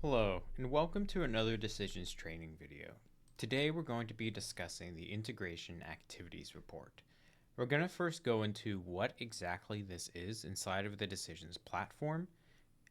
Hello, and welcome to another decisions training video. Today we're going to be discussing the integration activities report. We're going to first go into what exactly this is inside of the decisions platform,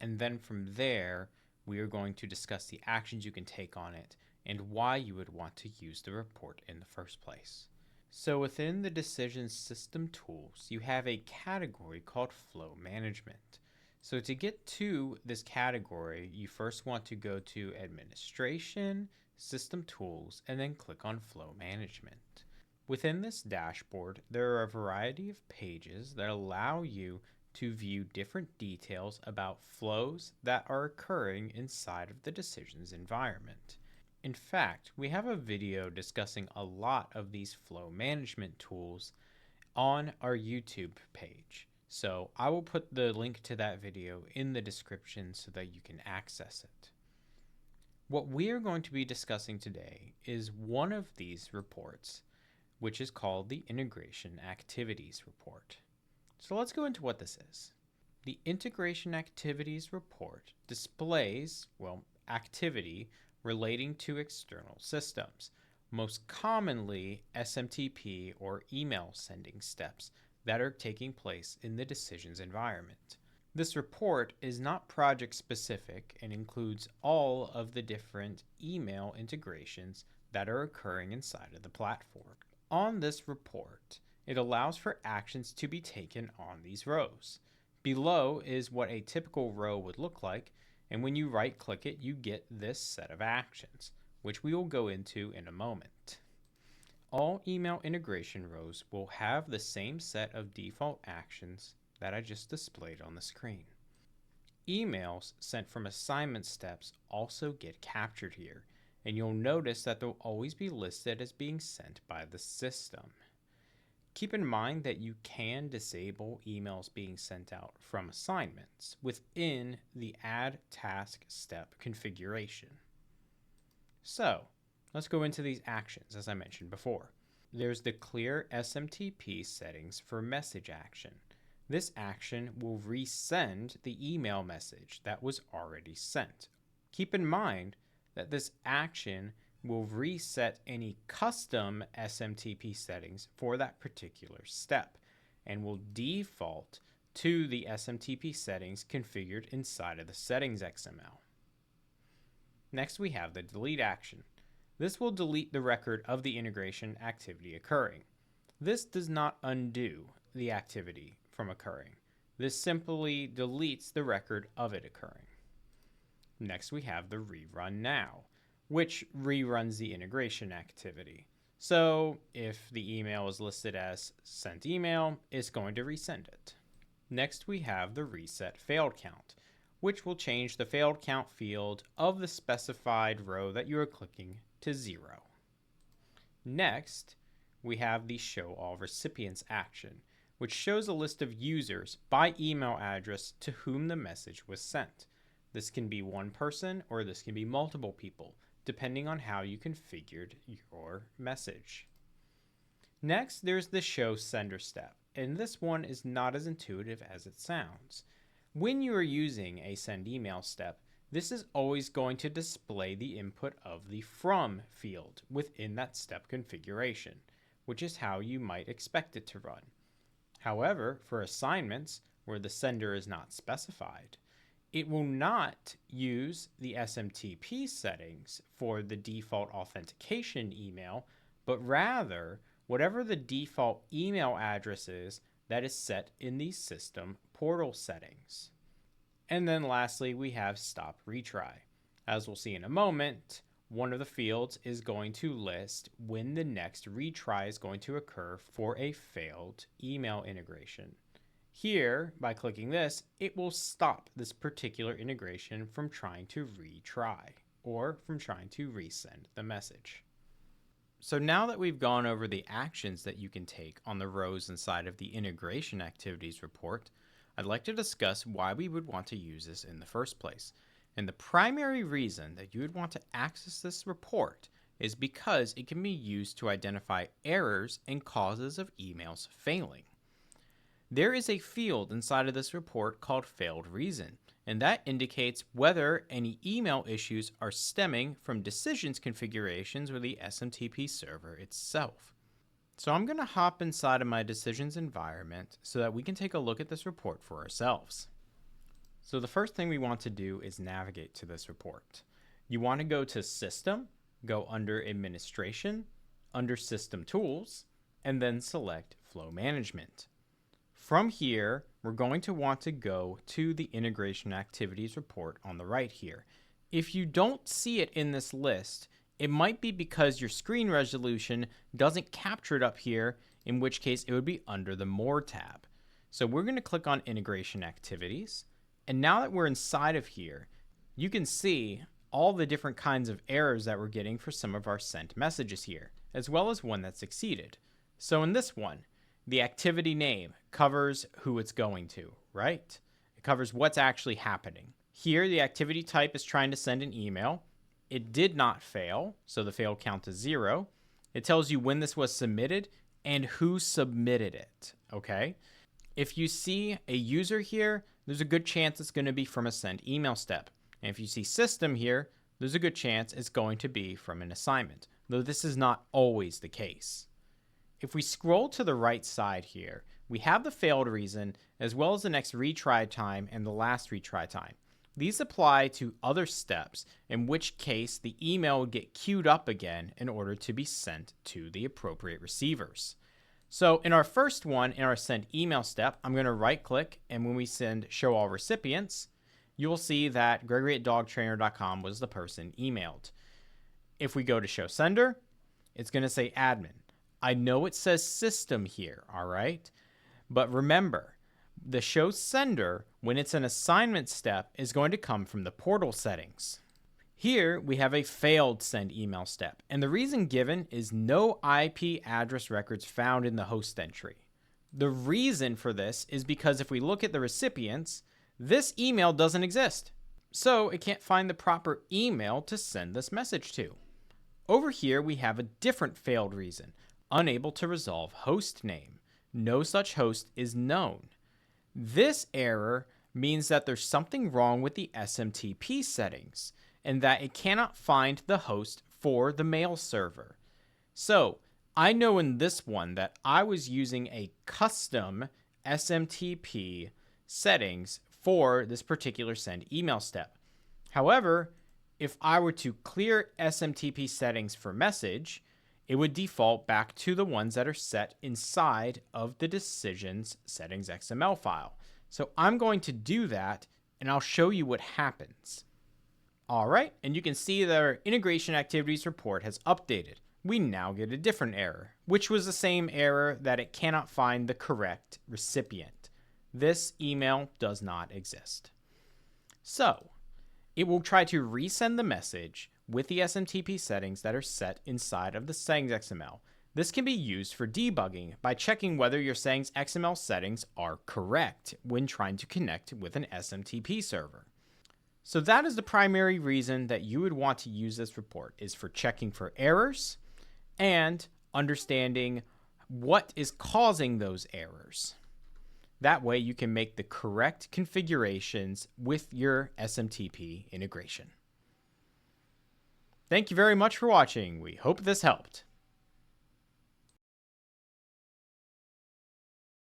and then from there we are going to discuss the actions you can take on it and why you would want to use the report in the first place. So within the decision system tools, you have a category called flow management. So to get to this category, you first want to go to administration, system tools, and then click on flow management. Within this dashboard, there are a variety of pages that allow you to view different details about flows that are occurring inside of the decisions environment. In fact, we have a video discussing a lot of these flow management tools on our YouTube page. So I will put the link to that video in the description so that you can access it. What we are going to be discussing today is one of these reports, which is called the Integration Activities Report. So let's go into what this is. The Integration Activities Report displays, activity relating to external systems, most commonly SMTP or email sending steps that are taking place in the decisions environment. This report is not project specific and includes all of the different email integrations that are occurring inside of the platform. On this report, it allows for actions to be taken on these rows. Below is what a typical row would look like, and when you right click it, you get this set of actions, which we will go into in a moment. All email integration rows will have the same set of default actions that I just displayed on the screen. Emails sent from assignment steps also get captured here, and you'll notice that they'll always be listed as being sent by the system. Keep in mind that you can disable emails being sent out from assignments within the Add Task step configuration. So, let's go into these actions as I mentioned before. There's the clear SMTP settings for message action. This action will resend the email message that was already sent. Keep in mind that this action will reset any custom SMTP settings for that particular step and will default to the SMTP settings configured inside of the settings XML. Next, we have the delete action. This will delete the record of the integration activity occurring. This does not undo the activity from occurring. This simply deletes the record of it occurring. Next, we have the rerun now, which reruns the integration activity. So if the email is listed as sent email, it's going to resend it. Next, we have the reset failed count, which will change the failed count field of the specified row that you are clicking to 0. Next, we have the show all recipients action, which shows a list of users by email address to whom the message was sent. This can be one person or this can be multiple people, depending on how you configured your message. Next, there's the show sender step, and this one is not as intuitive as it sounds. When you are using a send email step, this is always going to display the input of the from field within that step configuration, which is how you might expect it to run. However, for assignments where the sender is not specified, it will not use the SMTP settings for the default authentication email, but rather whatever the default email address is that is set in the system portal settings. And then lastly, we have stop retry. As we'll see in a moment, one of the fields is going to list when the next retry is going to occur for a failed email integration. Here, by clicking this, it will stop this particular integration from trying to retry or from trying to resend the message. So now that we've gone over the actions that you can take on the rows inside of the integration activities report, I'd like to discuss why we would want to use this in the first place. And the primary reason that you would want to access this report is because it can be used to identify errors and causes of emails failing. there is a field inside of this report called failed reason, and that indicates whether any email issues are stemming from decisions configurations with the SMTP server itself. So I'm going to hop inside of my decisions environment so that we can take a look at this report for ourselves. So the first thing we want to do is navigate to this report. You want to go to System, go under Administration, under System Tools, and then select Flow Management. From here, we're going to want to go to the Integration Activities report on the right here. If you don't see it in this list, it might be because your screen resolution doesn't capture it up here, in which case it would be under the More tab. So we're going to click on Integration Activities, and now that we're inside of here, you can see all the different kinds of errors that we're getting for some of our sent messages here, as well as one that succeeded. So in this one, the activity name covers who it's going to, right? It covers what's actually happening. Here, the activity type is trying to send an email. It did not fail, so the fail count is 0. It tells you when this was submitted and who submitted it, okay? If you see a user here, there's a good chance it's going to be from a send email step. And if you see system here, there's a good chance it's going to be from an assignment, though this is not always the case. If we scroll to the right side here, we have the failed reason as well as the next retry time and the last retry time. These apply to other steps, in which case the email would get queued up again in order to be sent to the appropriate receivers. So in our first one, in our send email step, I'm going to right click, and when we send show all recipients, you'll see that Gregory@dogtrainer.com was the person emailed. If we go to show sender, it's going to say admin. I know it says system here, all right? But remember, the show sender, when it's an assignment step, is going to come from the portal settings. Here, we have a failed send email step, and the reason given is no IP address records found in the host entry. The reason for this is because if we look at the recipients, this email doesn't exist, so it can't find the proper email to send this message to. Over here, we have a different failed reason. Unable to resolve host name. No such host is known. This error means that there's something wrong with the SMTP settings and that it cannot find the host for the mail server. So I know in this one that I was using a custom SMTP settings for this particular send email step. However, if I were to clear SMTP settings for message, it would default back to the ones that are set inside of the decisions settings XML file. So I'm going to do that, and I'll show you what happens. All right, and you can see that our integration activities report has updated. We now get a different error, which was the same error that it cannot find the correct recipient. This email does not exist. So it will try to resend the message with the SMTP settings that are set inside of the settings XML. This can be used for debugging by checking whether your settings XML settings are correct when trying to connect with an SMTP server. So that is the primary reason that you would want to use this report, is for checking for errors and understanding what is causing those errors. That way you can make the correct configurations with your SMTP integration. Thank you very much for watching. We hope this helped.